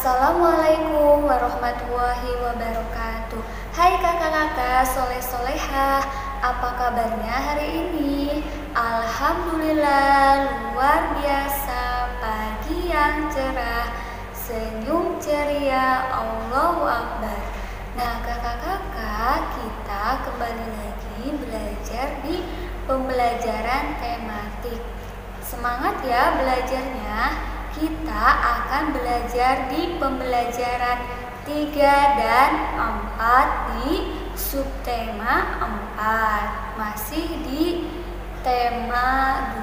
Assalamualaikum warahmatullahi wabarakatuh. Hai kakak-kakak soleh-solehah, apa kabarnya hari ini? Alhamdulillah luar biasa, pagi yang cerah, senyum ceria, Allahu Akbar. Nah kakak-kakak, kita kembali lagi belajar di pembelajaran tematik. Semangat ya belajarnya. Kita akan belajar di pembelajaran 3 dan 4 di subtema 4. Masih di tema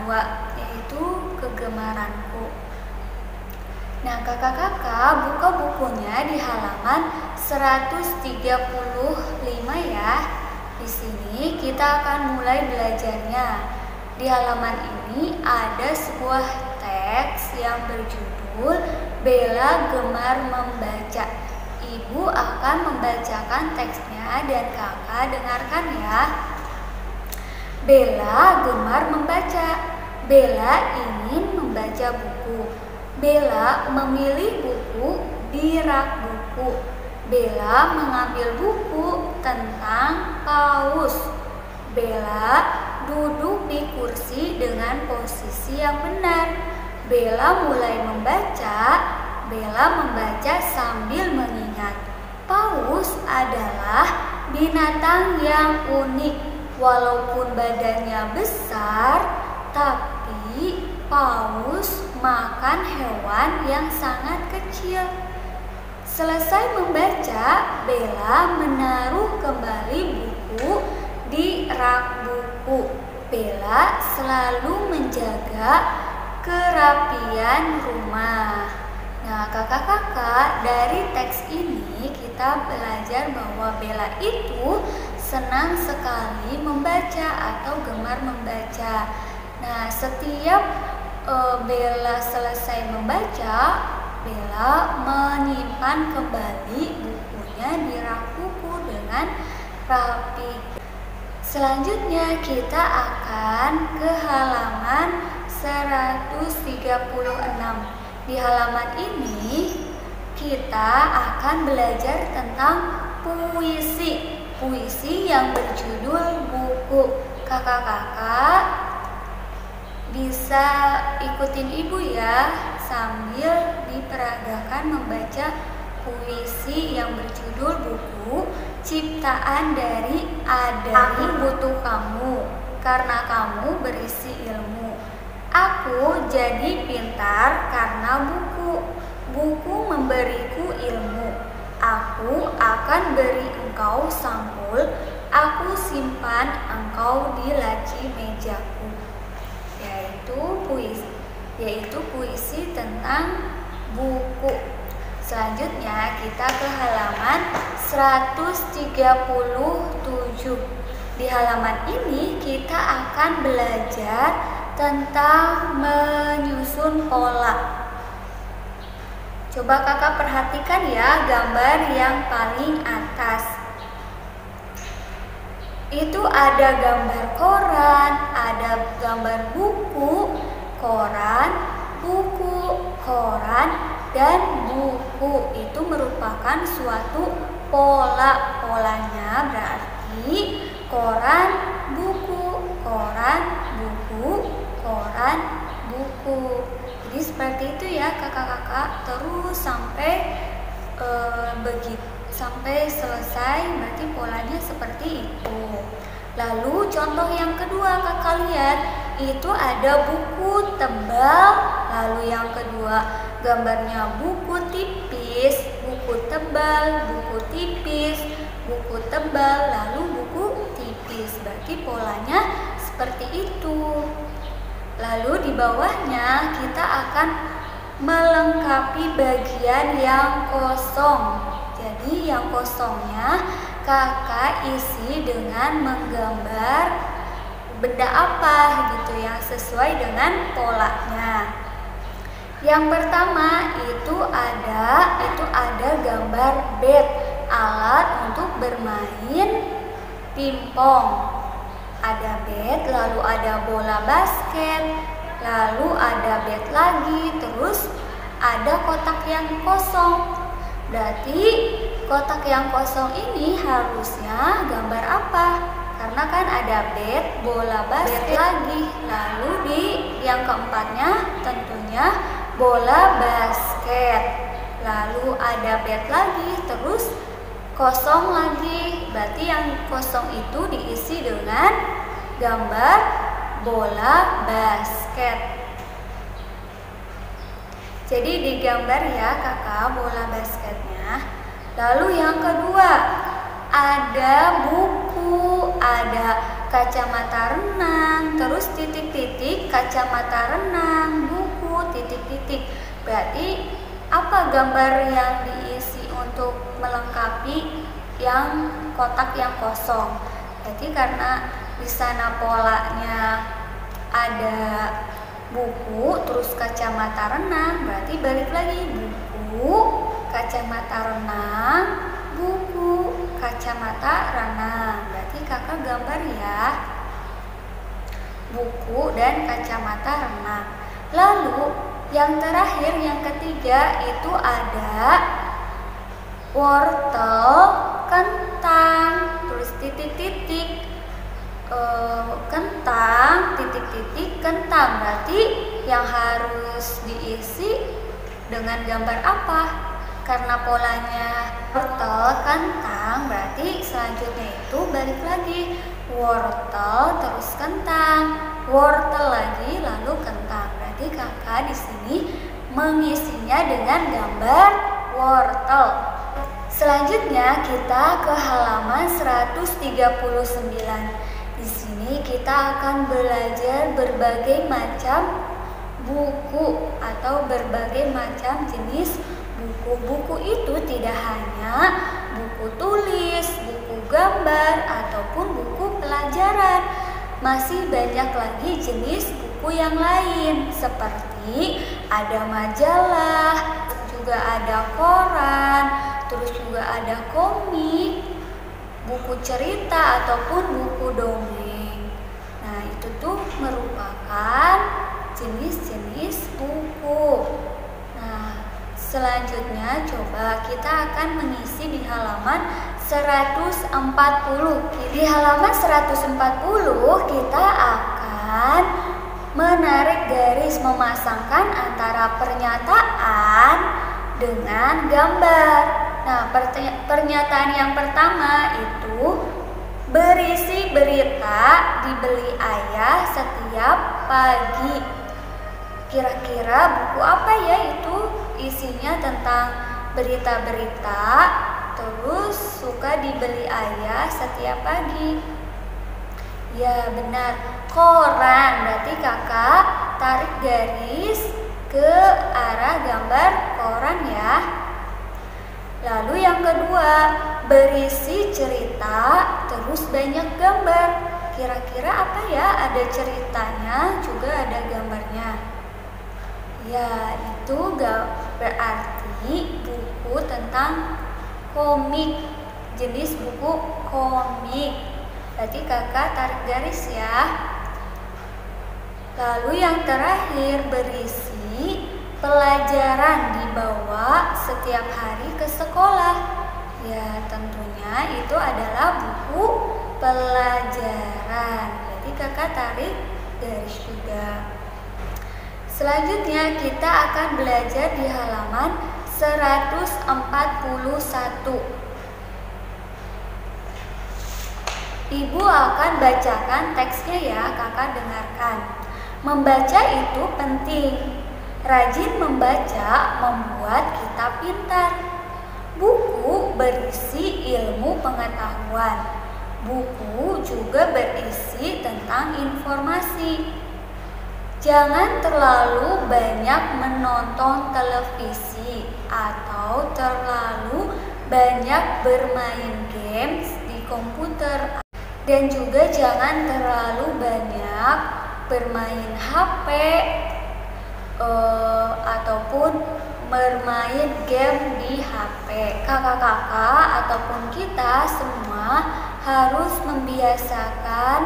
2, yaitu kegemaranku. Nah kakak-kakak, buka bukunya di halaman 135 ya. Di sini kita akan mulai belajarnya. Di halaman ini ada sebuah teks yang berjudul Bella Gemar Membaca. Ibu akan membacakan teksnya dan kakak dengarkan ya. Bella gemar membaca. Bella ingin membaca buku. Bella memilih buku di rak buku. Bella mengambil buku tentang paus. Bella duduk di kursi dengan posisi yang benar. Bella mulai membaca. Bella membaca sambil mengingat. Paus adalah binatang yang unik. Walaupun badannya besar, tapi paus makan hewan yang sangat kecil. Selesai membaca, Bella menaruh kembali buku di rak buku. Bella selalu menjaga kerapian rumah. Nah kakak-kakak, dari teks ini kita belajar bahwa Bella itu senang sekali membaca atau gemar membaca. Nah setiap Bella selesai membaca, Bella menyimpan kembali bukunya di rak buku dengan rapi. Selanjutnya kita akan ke halaman 136. Di halaman ini kita akan belajar tentang puisi. Puisi yang berjudul buku. Kakak-kakak bisa ikutin ibu ya sambil diperagakan membaca puisi yang berjudul buku ciptaan dari Adari butuh kamu karena kamu berisi ilmu. Aku jadi pintar karena buku. Buku memberiku ilmu. Aku akan beri engkau sampul. Aku simpan engkau di laci mejaku. Yaitu puisi tentang buku. Selanjutnya kita ke halaman 137. Di halaman ini kita akan belajar tentang menyusun pola. Coba kakak perhatikan ya gambar yang paling atas. Itu ada gambar koran, ada gambar buku, koran, buku, koran, dan buku. Itu merupakan suatu pola. Polanya berarti koran, buku, koran, buku, koran, buku. Jadi seperti itu ya kakak-kakak, terus sampai selesai, berarti polanya seperti itu. Lalu contoh yang kedua kakak lihat, itu ada buku tebal. Lalu yang kedua gambarnya buku tipis, buku tebal, buku tipis, buku tebal, lalu buku tipis. Berarti polanya seperti itu. Lalu di bawahnya kita akan melengkapi bagian yang kosong. Jadi yang kosongnya kakak isi dengan menggambar benda apa gitu yang sesuai dengan polanya. Yang pertama itu ada gambar bat, alat untuk bermain pingpong. Ada bat, lalu ada bola basket, lalu ada bat lagi, terus ada kotak yang kosong. Berarti kotak yang kosong ini harusnya gambar apa? Karena kan ada bat, bola basket lagi. Lalu di yang keempatnya tentunya bola basket. Lalu ada bat lagi, terus kosong lagi. Berarti yang kosong itu diisi dengan gambar bola basket. Jadi digambar ya kakak bola basketnya. Lalu yang kedua, ada buku, ada kacamata renang, terus titik-titik, kacamata renang, buku, titik-titik. Berarti apa gambar yang diisi untuk melengkapi yang kotak yang kosong? Berarti karena di sana polanya ada buku, terus kacamata renang, berarti balik lagi buku, kacamata renang, buku, kacamata renang. Berarti kakak gambar ya buku dan kacamata renang. Lalu yang terakhir, yang ketiga itu ada wortel, kentang, terus titik-titik, kentang, titik-titik, kentang. Berarti yang harus diisi dengan gambar apa? Karena polanya wortel, kentang, berarti selanjutnya itu balik lagi wortel terus kentang, wortel lagi lalu kentang. Berarti kakak di sini mengisinya dengan gambar wortel. Selanjutnya kita ke halaman 139. Di sini kita akan belajar berbagai macam buku atau berbagai macam jenis buku. Buku itu tidak hanya buku tulis, buku gambar, ataupun buku pelajaran. Masih banyak lagi jenis buku yang lain, seperti ada majalah, juga ada koran, terus juga ada komik, buku cerita ataupun buku dongeng. Nah, itu tuh merupakan jenis-jenis buku. Nah, selanjutnya coba kita akan mengisi di halaman 140. Di halaman 140 kita akan menarik garis, memasangkan antara pernyataan dengan gambar. Nah, pernyataan yang pertama itu berisi berita dibeli ayah setiap pagi. Kira-kira buku apa ya itu? Isinya tentang berita-berita, terus suka dibeli ayah setiap pagi. Ya benar, koran. Berarti kakak tarik garis ke arah gambar koran ya. Lalu yang kedua, berisi cerita, terus banyak gambar. Kira-kira apa ya? Ada ceritanya, juga ada gambarnya. Ya, itu berarti buku tentang komik, jenis buku komik. Berarti kakak tarik garis ya. Lalu yang terakhir, berisi pelajaran dibawa setiap hari ke sekolah. Ya, tentunya itu adalah buku pelajaran. Jadi kakak tarik garis juga. Selanjutnya kita akan belajar di halaman 141. Ibu akan bacakan teksnya ya, kakak dengarkan. Membaca itu penting. Rajin membaca membuat kita pintar. Buku berisi ilmu pengetahuan. Buku juga berisi tentang informasi. Jangan terlalu banyak menonton televisi atau terlalu banyak bermain games di komputer. Dan juga jangan terlalu banyak bermain HP ataupun bermain game di HP. Kakak-kakak ataupun kita semua harus membiasakan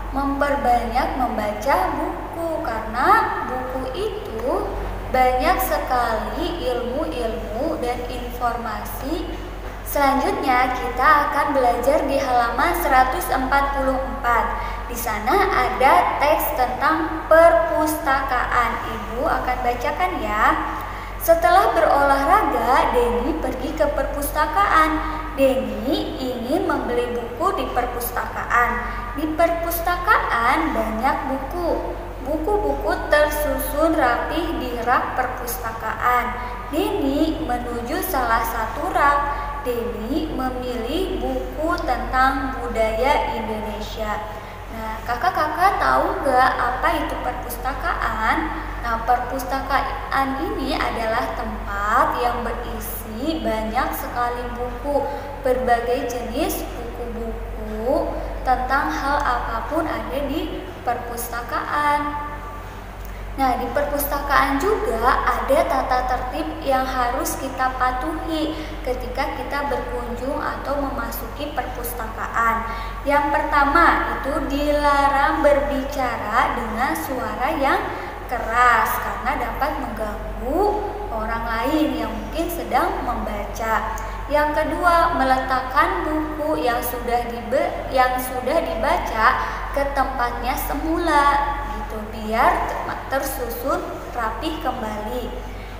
memperbanyak membaca buku, karena buku itu banyak sekali ilmu-ilmu dan informasi. Selanjutnya kita akan belajar di halaman 144. Di sana ada teks tentang perpustakaan. Ibu akan bacakan ya. Setelah berolahraga, Denny pergi ke perpustakaan. Denny ingin membeli buku di perpustakaan. Di perpustakaan banyak buku. Buku-buku tersusun rapih di rak perpustakaan. Denny menuju salah satu rak. Denny memilih buku tentang budaya Indonesia. Nah, kakak-kakak tahu nggak apa itu perpustakaan? Nah, perpustakaan ini adalah tempat yang berisi banyak sekali buku, berbagai jenis buku-buku tentang hal apapun ada di perpustakaan. Nah, di perpustakaan juga ada tata tertib yang harus kita patuhi ketika kita berkunjung atau memasuki perpustakaan. Yang pertama itu dilarang berbicara dengan suara yang keras karena dapat mengganggu orang lain yang mungkin sedang membaca. Yang kedua, meletakkan buku yang sudah dibaca ke tempatnya semula gitu biar tersusun rapih kembali.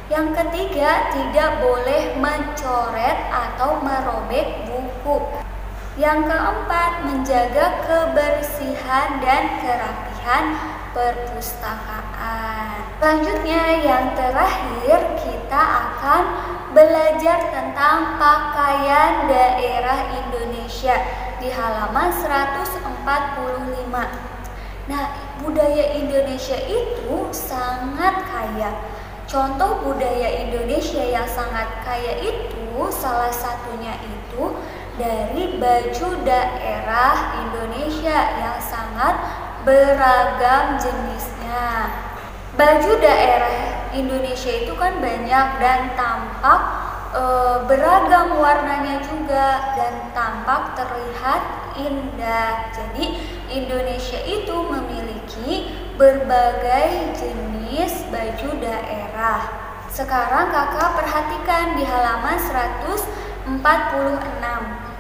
Yang ketiga, tidak boleh mencoret atau merobek buku. Yang keempat, menjaga kebersihan dan kerapihan perpustakaan. Selanjutnya yang terakhir kita akan belajar tentang pakaian daerah Indonesia di halaman 145. Nah, budaya Indonesia itu sangat kaya. Contoh budaya Indonesia yang sangat kaya itu salah satunya itu dari baju daerah Indonesia yang sangat beragam jenisnya. Baju daerah Indonesia itu kan banyak dan tampak beragam warnanya juga dan tampak terlihat indah. Jadi Indonesia itu memiliki berbagai jenis baju daerah. Sekarang kakak perhatikan di halaman 146.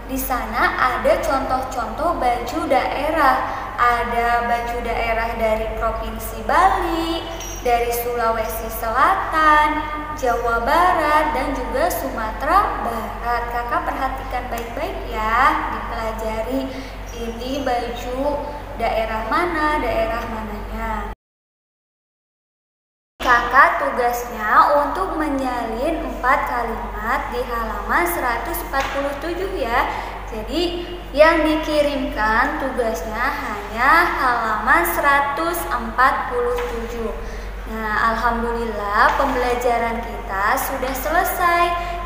Di sana ada contoh-contoh baju daerah. Ada baju daerah dari Provinsi Bali, dari Sulawesi Selatan, Jawa Barat, dan juga Sumatera Barat. Kakak perhatikan baik-baik ya, dipelajari ini baju daerah mana, daerah mananya. Kakak tugasnya untuk menyalin 4 kalimat di halaman 147 ya. Jadi yang dikirimkan tugasnya hanya halaman 147. Nah, alhamdulillah pembelajaran kita sudah selesai.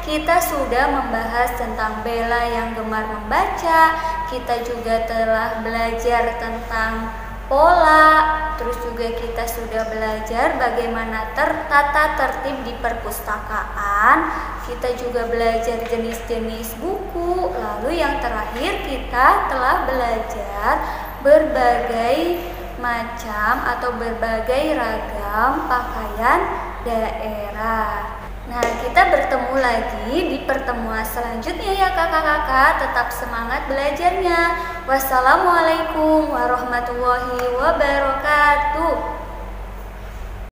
Kita sudah membahas tentang Bella yang gemar membaca. Kita juga telah belajar tentang pola. Terus juga kita sudah belajar bagaimana tata tertib di perpustakaan. Kita juga belajar jenis-jenis buku. Lalu yang terakhir kita telah belajar berbagai macam atau berbagai ragam pakaian daerah. Nah, kita bertemu lagi di pertemuan selanjutnya ya kakak-kakak. Tetap semangat belajarnya. Wassalamualaikum warahmatullahi wabarakatuh.